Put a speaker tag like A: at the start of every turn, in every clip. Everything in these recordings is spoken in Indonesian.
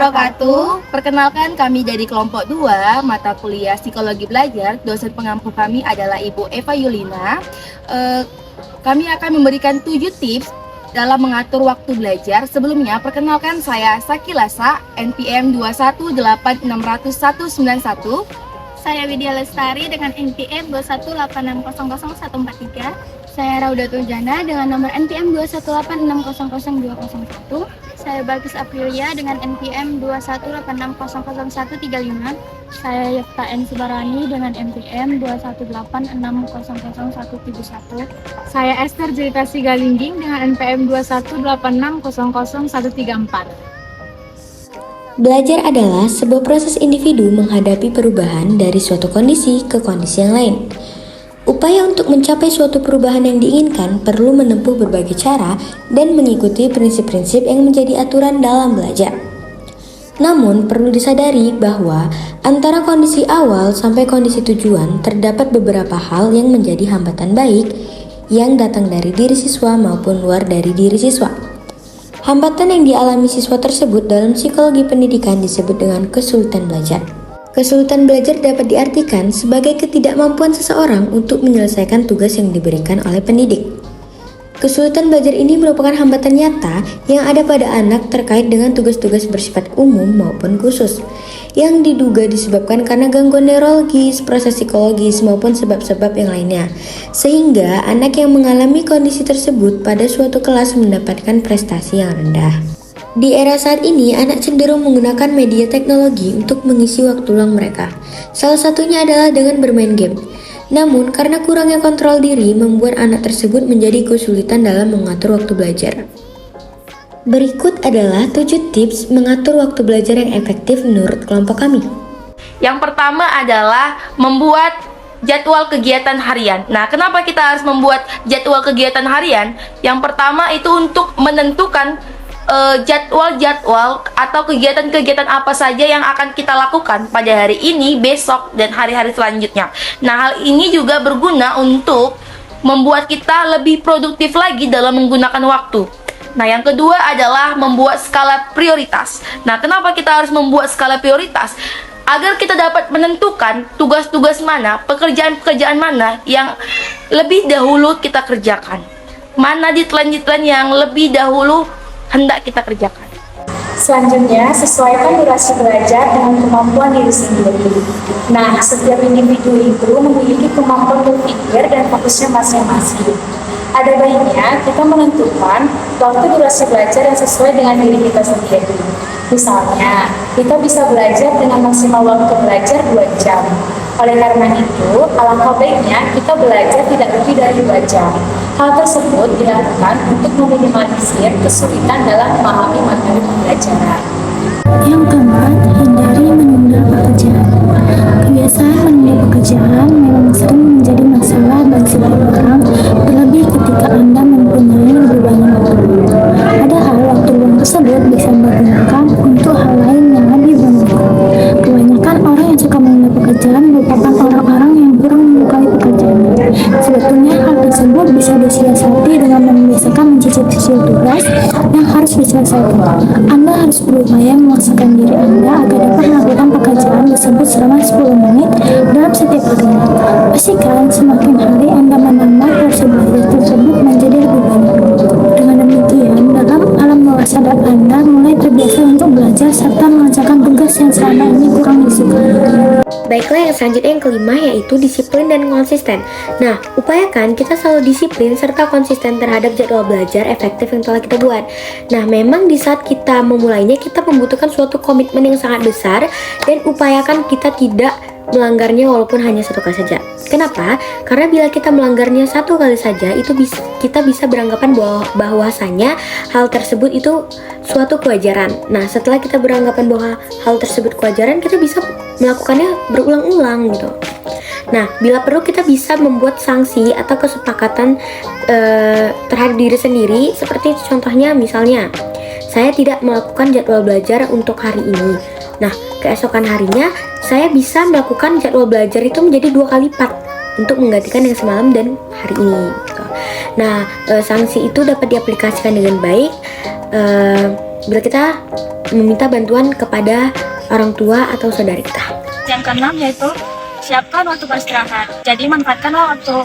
A: wabarakatuh. Perkenalkan, kami dari kelompok 2 mata kuliah Psikologi Belajar. Dosen pengampu kami adalah Ibu Eva Yulina. Kami akan memberikan 7 tips dalam mengatur waktu belajar. Sebelumnya, perkenalkan saya Sakilasa, NPM 218619191.
B: Saya Widya Lestari dengan NPM 218600143.
C: Saya Raudatul Jana dengan nomor NPM 218600201.
B: Saya Bagus Aprilia dengan NPM 218600135.
C: Saya Yefta N. Subarani dengan NPM 218600171.
D: Saya Esther Jelita Sigalingging dengan NPM 218600134.
E: Belajar adalah sebuah proses individu menghadapi perubahan dari suatu kondisi ke kondisi yang lain. Upaya untuk mencapai suatu perubahan yang diinginkan perlu menempuh berbagai cara dan mengikuti prinsip-prinsip yang menjadi aturan dalam belajar. Namun, perlu disadari bahwa antara kondisi awal sampai kondisi tujuan terdapat beberapa hal yang menjadi hambatan baik yang datang dari diri siswa maupun luar dari diri siswa. Hambatan yang dialami siswa tersebut dalam psikologi pendidikan disebut dengan kesulitan belajar. Kesulitan belajar dapat diartikan sebagai ketidakmampuan seseorang untuk menyelesaikan tugas yang diberikan oleh pendidik. Kesulitan belajar ini merupakan hambatan nyata yang ada pada anak terkait dengan tugas-tugas bersifat umum maupun khusus, yang diduga disebabkan karena gangguan neurologis, proses psikologis, maupun sebab-sebab yang lainnya, sehingga anak yang mengalami kondisi tersebut pada suatu kelas mendapatkan prestasi yang rendah. Di era saat ini, anak cenderung menggunakan media teknologi untuk mengisi waktu luang mereka. Salah satunya adalah dengan bermain game. Namun, karena kurangnya kontrol diri, membuat anak tersebut menjadi kesulitan dalam mengatur waktu belajar. Berikut adalah 7 tips mengatur waktu belajar yang efektif menurut kelompok kami.
A: Yang pertama adalah membuat jadwal kegiatan harian. Nah, kenapa kita harus membuat jadwal kegiatan harian? Yang pertama itu untuk menentukan jadwal-jadwal atau kegiatan-kegiatan apa saja yang akan kita lakukan pada hari ini, besok, dan hari-hari selanjutnya. Nah, hal ini juga berguna untuk membuat kita lebih produktif lagi dalam menggunakan waktu. Nah, yang kedua adalah membuat skala prioritas. Nah, kenapa kita harus membuat skala prioritas? Agar kita dapat menentukan tugas-tugas mana, pekerjaan-pekerjaan mana yang lebih dahulu kita kerjakan. Mana deadline-deadline yang lebih dahulu hendak kita kerjakan.
F: Selanjutnya, sesuaikan durasi belajar dengan kemampuan diri sendiri. Nah, setiap individu itu memiliki kemampuan berpikir dan fokusnya masing-masing. Ada baiknya kita menentukan waktu durasi belajar yang sesuai dengan diri kita sendiri. Misalnya, kita bisa belajar dengan maksimal waktu belajar 2 jam. Oleh karena itu, alangkah baiknya kita belajar tidak lebih dari 2 jam. Hal tersebut dilakukan untuk meminimalisir kesulitan dalam memahami materi pembelajaran.
C: Yang keempat, hindari menunda pekerjaan. Kebiasaan menunda pekerjaan memang sering menjadi masalah bagi sebagian orang, terlebih ketika Anda mempunyai lebih banyak waktu. Padahal waktu luang tersebut bisa digunakan untuk hal lain yang lebih bermanfaat. Kebanyakan orang yang suka menunda pekerjaan merupakan orang-orang yang kurang menyukai pekerjaannya. Sebetulnya hal tersebut bisa disiasati dengan membiasakan mencicil tugas yang harus diselesaikan. Anda harus berupaya memaksakan diri Anda agar dapat melakukan pekerjaan tersebut selama 10 menit dalam setiap harinya. Pastikan semakin hari Anda menambah porsi belajar tersebut menjadi lebih banyak. Dengan demikian, dalam alam bawah sadar Anda mulai terbiasa untuk belajar serta mengerjakan tugas yang selama ini kurang disukai.
E: Baiklah, yang selanjutnya yang kelima yaitu disiplin dan konsisten. Nah, upayakan kita selalu disiplin serta konsisten terhadap jadwal belajar efektif yang telah kita buat. Nah, memang di saat kita memulainya kita membutuhkan suatu komitmen yang sangat besar dan upayakan kita tidak melanggarnya walaupun hanya 1 kali saja. Kenapa? Karena bila kita melanggarnya 1 kali saja, kita bisa beranggapan bahwasanya hal tersebut itu suatu kewajaran. Nah, setelah kita beranggapan bahwa hal tersebut kewajaran, kita bisa melakukannya berulang-ulang gitu. Nah, bila perlu kita bisa membuat sanksi atau kesepakatan terhadap diri sendiri, seperti contohnya misalnya, saya tidak melakukan jadwal belajar untuk hari ini. Nah, keesokan harinya saya bisa melakukan jadwal belajar itu menjadi 2 kali lipat untuk menggantikan yang semalam dan hari ini. Nah, sanksi itu dapat diaplikasikan dengan baik bila kita meminta bantuan kepada orang tua atau saudara kita.
F: Yang keenam yaitu siapkan waktu beristirahat. Jadi manfaatkanlah waktu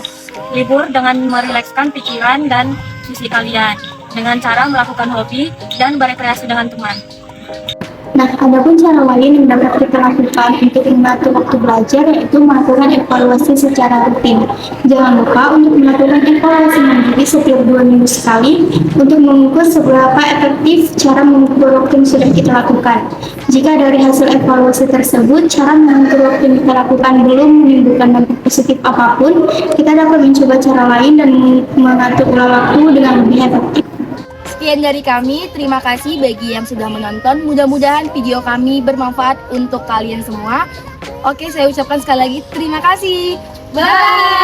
F: libur dengan merilekskan pikiran dan fisik kalian dengan cara melakukan hobi dan berekreasi dengan teman.
C: Nah, adapun cara lain yang dapat kita lakukan untuk mengatur waktu belajar yaitu melakukan evaluasi secara rutin. Jangan lupa untuk melakukan evaluasi mandiri setiap 2 minggu sekali untuk mengukur seberapa efektif cara mengukur waktu yang sudah kita lakukan. Jika dari hasil evaluasi tersebut, cara mengukur waktu yang kita lakukan belum menimbulkan dampak positif apapun, kita dapat mencoba cara lain dan mengatur ulang waktu dengan lebih efektif.
A: Sekian dari kami, terima kasih bagi yang sudah menonton. Mudah-mudahan video kami bermanfaat untuk kalian semua. Oke, saya ucapkan sekali lagi terima kasih. Bye!